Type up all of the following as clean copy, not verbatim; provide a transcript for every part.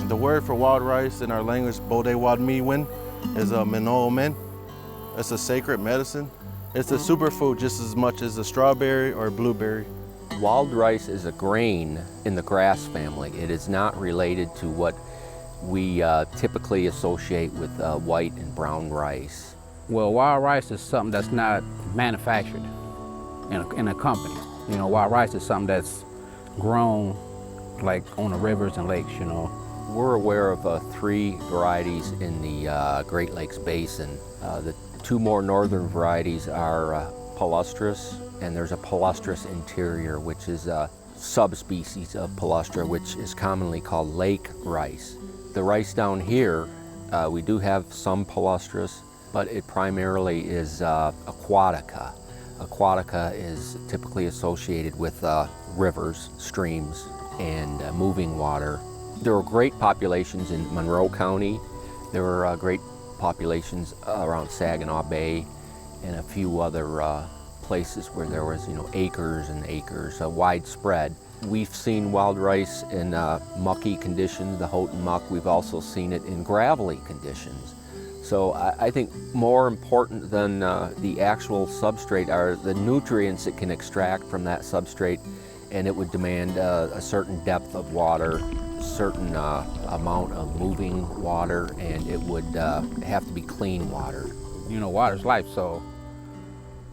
The word for wild rice in our language, Potawatomi, is a Menomen. It's a sacred medicine. It's a superfood just as much as a strawberry or a blueberry. Wild rice is a grain in the grass family. It is not related to what we typically associate with white and brown rice. Well, wild rice is something that's not manufactured in a company. You know, wild rice is something that's grown like on the rivers and lakes, you know. We're aware of 3 varieties in the Great Lakes Basin. The 2 more northern varieties are palustrous, and there's a palustrous interior, which is a subspecies of palustra, which is commonly called lake rice. The rice down here, we do have some palustrous, but it primarily is Aquatica. Aquatica is typically associated with rivers, streams, and moving water. There were great populations in Monroe County. There were great populations around Saginaw Bay and a few other places where there was, acres and acres, widespread. We've seen wild rice in mucky conditions, the Houghton muck. We've also seen it in gravelly conditions. So I think more important than the actual substrate are the nutrients it can extract from that substrate, and it would demand a certain depth of water, certain amount of moving water, and it would have to be clean water. You know, water's life, so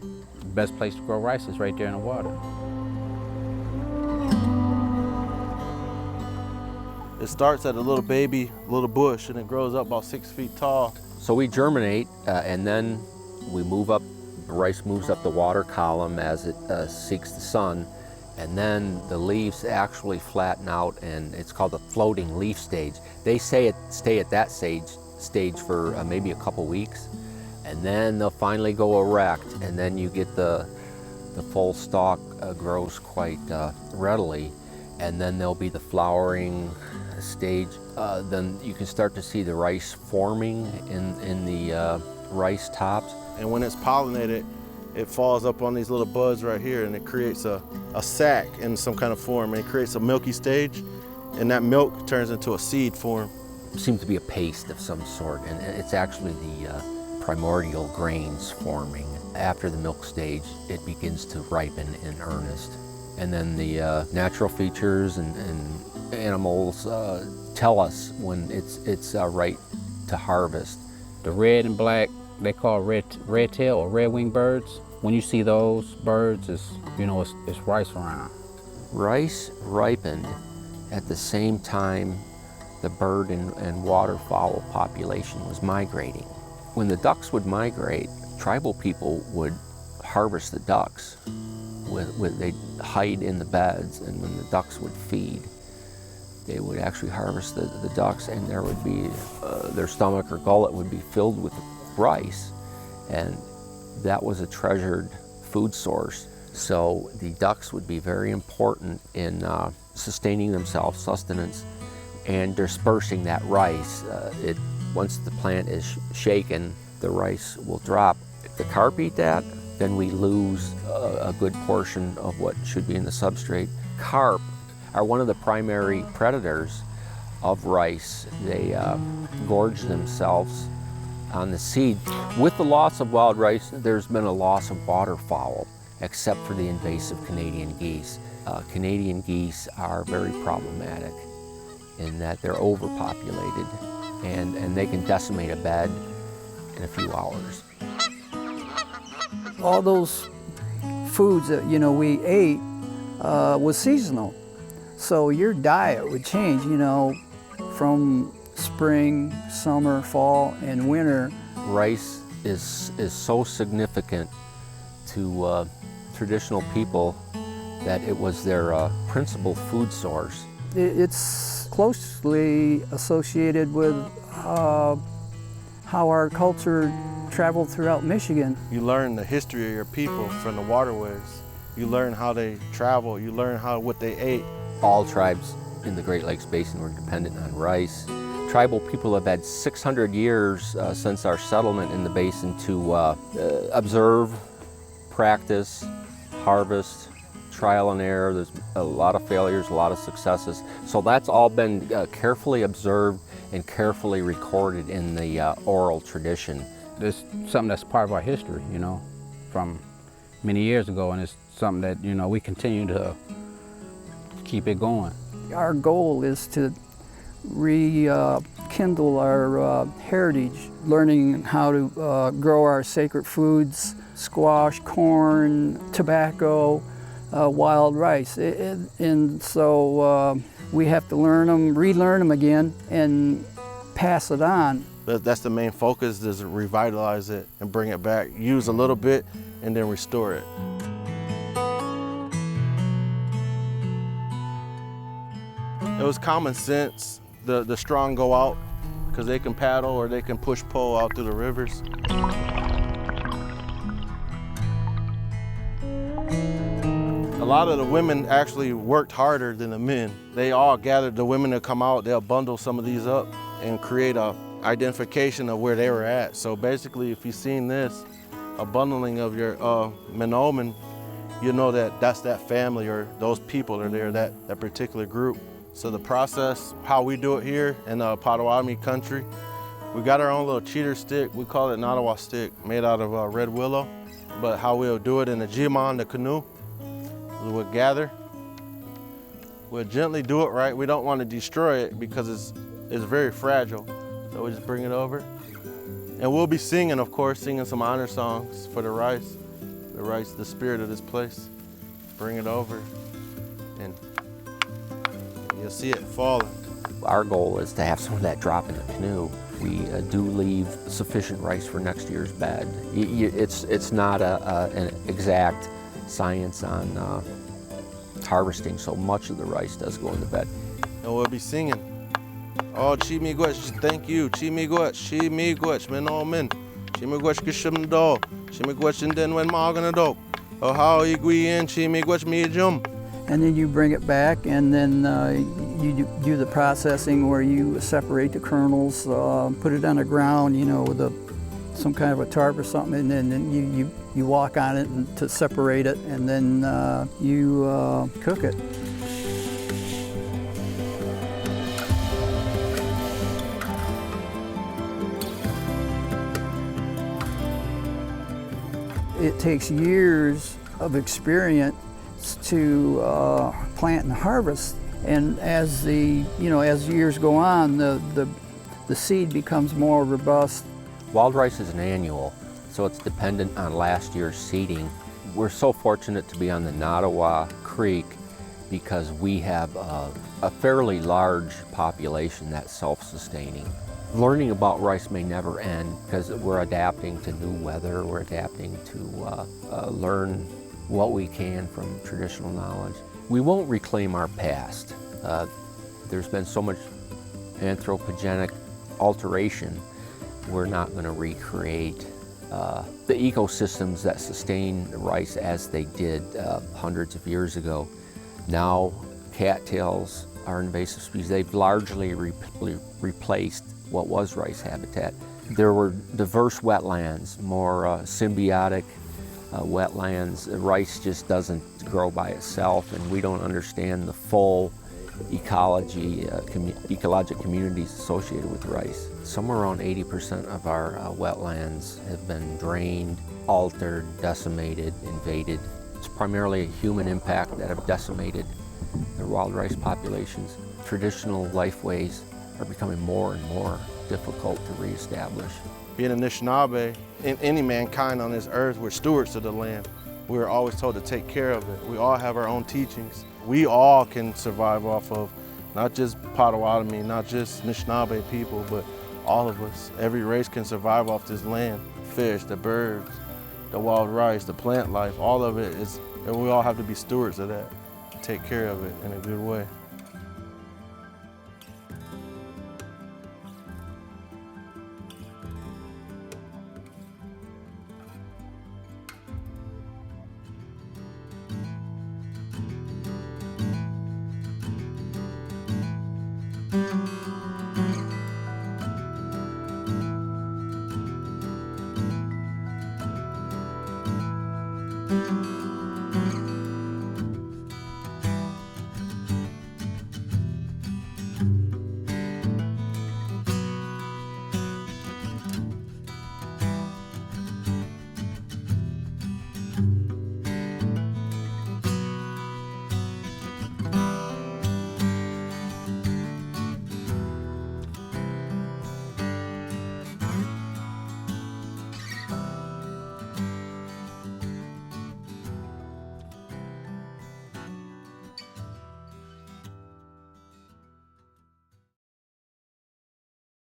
the best place to grow rice is right there in the water. It starts at a little baby, little bush, and it grows up about 6 feet tall. So we germinate, and then we move up, the rice moves up the water column as it seeks the sun, and then the leaves actually flatten out, and it's called the floating leaf stage. They say it stay at that stage for maybe a couple weeks, and then they'll finally go erect, and then you get the full stalk grows quite readily, and then there'll be the flowering stage. Then you can start to see the rice forming in the rice tops. And when it's pollinated, it falls up on these little buds right here, and it creates a sac in some kind of form, and it creates a milky stage, and that milk turns into a seed form. It seems to be a paste of some sort, and it's actually the primordial grains forming. After the milk stage, it begins to ripen in earnest. And then the natural features and animals tell us when it's right to harvest. The red and black, they call red tail or red-winged birds. When you see those birds, it's rice around. Rice ripened at the same time the bird and waterfowl population was migrating. When the ducks would migrate, tribal people would harvest the ducks. They'd hide in the beds, and when the ducks would feed, they would actually harvest the ducks, and there would be their stomach or gullet would be filled with rice, and that was a treasured food source. So the ducks would be very important in sustaining themselves, sustenance, and dispersing that rice. Once the plant is shaken, the rice will drop. If the carp eat that, then we lose a good portion of what should be in the substrate. Carp are one of the primary predators of rice. They gorge themselves on the seed. With the loss of wild rice, there's been a loss of waterfowl, except for the invasive Canadian geese. Canadian geese are very problematic in that they're overpopulated, and they can decimate a bed in a few hours. All those foods that we ate was seasonal. So your diet would change, from spring, summer, fall, and winter. Rice is so significant to traditional people that it was their principal food source. It's closely associated with how our culture traveled throughout Michigan. You learn the history of your people from the waterways. You learn how they travel. You learn what they ate. All tribes in the Great Lakes Basin were dependent on rice. Tribal people have had 600 years since our settlement in the basin to observe, practice, harvest, trial and error. There's a lot of failures, a lot of successes. So that's all been carefully observed and carefully recorded in the oral tradition. It's something that's part of our history, you know, from many years ago, and it's something that, you know, we continue to keep it going. Our goal is to rekindle our heritage, learning how to grow our sacred foods, squash, corn, tobacco, wild rice. And so we have to learn them, relearn them again, and pass it on. That's the main focus, is to revitalize it and bring it back. Use a little bit and then restore it. It was common sense. The strong go out because they can paddle or they can push pole out through the rivers. A lot of the women actually worked harder than the men. They all gathered the women to come out, they'll bundle some of these up and create a identification of where they were at. So basically, if you've seen this, a bundling of your Menomen, you know that that's that family or those people are there, that particular group. So the process, how we do it here in the Potawatomi country, we got our own little cheater stick. We call it Nottawaseppi stick, made out of red willow. But how we'll do it in the jimon, the canoe, we'll gather. We'll gently do it right. We don't want to destroy it because it's very fragile. So we just bring it over. And we'll be singing, of course, singing some honor songs for the rice, the spirit of this place. Bring it over and you'll see it falling. Our goal is to have some of that drop in the canoe. We do leave sufficient rice for next year's bed. It's not an exact science on harvesting, so much of the rice does go in the bed. And we'll be singing. Oh, chi miigwech, thank you. Chi miigwech, Menomen. Chi miigwech kishimdo. Chi miigwech and when maganadok. Oh, how igui in chi miigwech mijum. And then you bring it back, and then you do the processing where you separate the kernels, put it on the ground, you know, with some kind of a tarp or something, and then you walk on it to separate it, and then you cook it. It takes years of experience to plant and harvest, and as as years go on, the seed becomes more robust. Wild rice is an annual, so it's dependent on last year's seeding. We're so fortunate to be on the Nottawa Creek because we have a fairly large population that's self-sustaining. Learning about rice may never end because we're adapting to new weather, we're adapting to learn what we can from traditional knowledge. We won't reclaim our past. There's been so much anthropogenic alteration, we're not going to recreate the ecosystems that sustain rice as they did hundreds of years ago. Now, cattails are invasive species. They've largely replaced what was rice habitat. There were diverse wetlands, more symbiotic wetlands. Rice just doesn't grow by itself, and we don't understand the full ecologic communities associated with rice. Somewhere around 80% of our wetlands have been drained, altered, decimated, invaded. It's primarily a human impact that have decimated the wild rice populations. Traditional lifeways are becoming more and more difficult to reestablish. Being a Anishinaabe, any mankind on this earth, we're stewards of the land. We're always told to take care of it. We all have our own teachings. We all can survive off of not just Potawatomi, not just Anishinaabe people, but all of us. Every race can survive off this land. Fish, the birds, the wild rice, the plant life, all of it is, and we all have to be stewards of that. Take care of it in a good way. you.